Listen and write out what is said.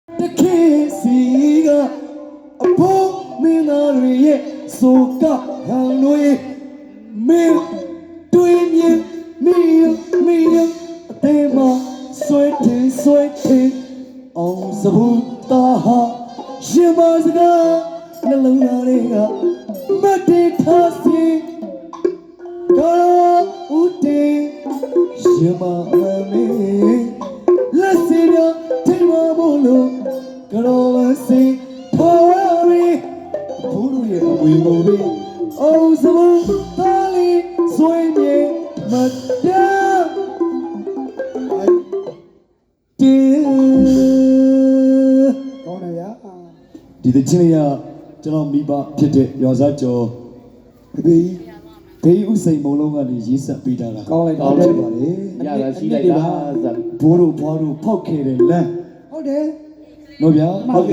တခေစီကအဖို့မင်းသားတွေရဲ့ဆိုကဟန်တွေမင်းတွေးမြင်မင်းအသေးမဆွဲတင်အောင်စဘူးတာဟာရှင်မစကားနှလုံးသားတွေကမတည်ထားစီကောဦးတင်ရှင်မအမေလက်စီရထိမမို့လို့ကောစီထော်ရီဘုလူရဲ့အဝေကိုပဲအောင်စဘူးတာလီဆွေးမြေမတရားကောင်းတယ်ဗျာဒီတချင်းလေးကကျွန်တော်မိဘဖြစ်တဲ့ရွာစားကျော်ဘေးဥစိန်မုံလုံးကနေရေးဆက်ပေးတာကောင်းလိုက်ပါလေရတာရှိလိုက်တာ ဘိုးတို့ဘွားတို့ဖောက်ခဲ့တဲ့လမ်းဟုတ်တယ်နော်ဗျာဟုတ်ကဲ့